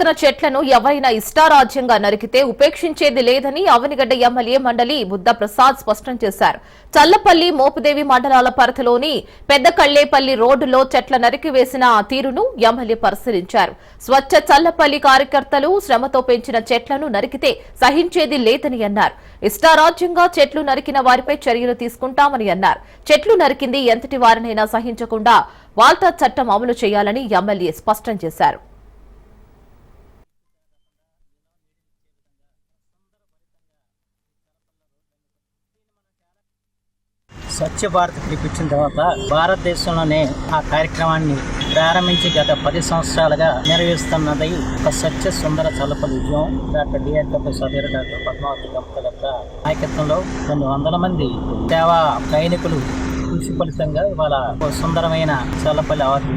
పక్కన చెట్లను ఎవరైనా ఇష్టారాజ్యంగా నరికితే ఉపేక్షించేది లేదని అవనిగడ్డ ఎమ్మెల్యే మండలి బుద్ధప్రసాద్ స్పష్టం చేశారు. చల్లపల్లి, మోపుదేవి మండలాల పరిధిలోని పెద్ద కళ్లేపల్లి రోడ్డులో చెట్ల నరికివేసిన తీరును ఎమ్మెల్యే పరిశీలించారు. స్వచ్ఛ చల్లపల్లి కార్యకర్తలు శ్రమతో పెంచిన చెట్లను నరికితే సహించేది లేదని అన్నారు. ఇష్టారాజ్యంగా చెట్లు నరికిన వారిపై చర్యలు తీసుకుంటామని అన్నారు. చెట్లు నరికింది ఎంతటి వారినైనా సహించకుండా వాల్తా చట్టం అమలు చేయాలని ఎమ్మెల్యే స్పష్టం చేశారు. స్వచ్ఛ భారత్ పిలిపించిన తర్వాత భారతదేశంలోనే ఆ కార్యక్రమాన్ని ప్రారంభించి గత 10 సంవత్సరాలుగా నిర్వహిస్తున్నది ఒక స్వచ్ఛ సుందర చల్లపల్లి ఉద్యమం. డాక్టర్ డిఆర్ సదీర్, డాక్టర్ పద్మావతి దంపతుల నాయకత్వంలో కొన్ని వందల మంది సేవా సైనికులు కృషి ఫలితంగా ఇవాళ సుందరమైన చల్లపల్లి ఆరు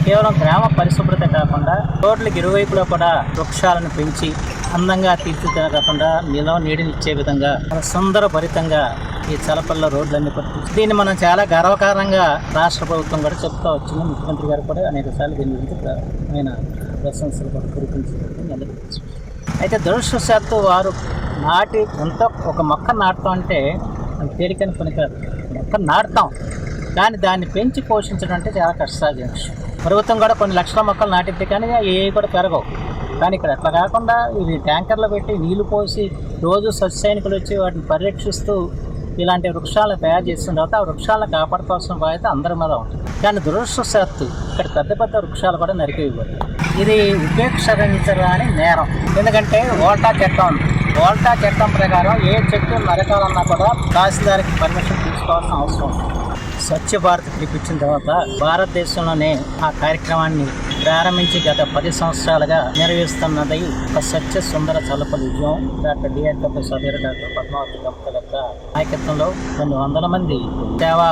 కేవలం గ్రామ పరిశుభ్రత కాకుండా రోడ్లకి ఇరువైపులో కూడా వృక్షాలను పెంచి అందంగా తీర్చిదిద్దకుండా నీడనిచ్చే విధంగా సుందర భరితంగా ఈ చల్లపల్లి రోడ్లన్నీ పడుతుంది. దీన్ని మనం చాలా గర్వకారణంగా రాష్ట్ర ప్రభుత్వం కూడా చెప్తా వచ్చింది. ముఖ్యమంత్రి గారు కూడా అనేక సార్లు దీని గురించి ఆయన ప్రశంసలు కూడా కురిపించడం. అయితే దురదృష్టవశాత్తు వారు ఎంతో ఒక మొక్క నాటుతాం అంటే అది తేలికని పనికాదు. మొక్క నాటుతాం కానీ దాన్ని పెంచి పోషించడం అంటే చాలా కష్టసాధ్యం. ప్రభుత్వం కూడా కొన్ని లక్షల మొక్కలు నాటిద్ది కానీ ఏ కూడా పెరగవు. కానీ ఇక్కడ అట్లా కాకుండా ఇవి ట్యాంకర్లో పెట్టి నీళ్లు పోసి రోజు సైనికులు వచ్చి వాటిని పరిరక్షిస్తూ ఇలాంటి వృక్షాలను తయారు చేసిన తర్వాత ఆ వృక్షాలను కాపాడుకోవాల్సిన బాధ్యత అందరి మీద ఉంటుంది. కానీ దురదృష్టవశాత్తు ఇక్కడ పెద్ద పెద్ద వృక్షాలు కూడా నరికేయకూడదు. ఇది ఉపేక్షించరాని నేరం. ఎందుకంటే ఓల్టా చట్టం ఉంది. ఓల్టా చట్టం ప్రకారం ఏ చెట్టు నరకాలన్నా కూడా తహసీల్దార్కి పర్మిషన్ తీసుకోవాల్సిన అవసరం ఉంది. స్వచ్ఛ భారత్ పిలిపించిన తర్వాత భారతదేశంలోనే ఆ కార్యక్రమాన్ని ప్రారంభించి గత 10 సంవత్సరాలుగా నిర్వహిస్తున్నది ఒక స్వచ్ఛ సుందర చల్లపల్లి ఉద్యమం. డాక్టర్ డిఆర్ సదీర్, డాక్టర్ పద్మావతి దంపతుల నాయకత్వంలో కొన్ని వందల మంది సేవా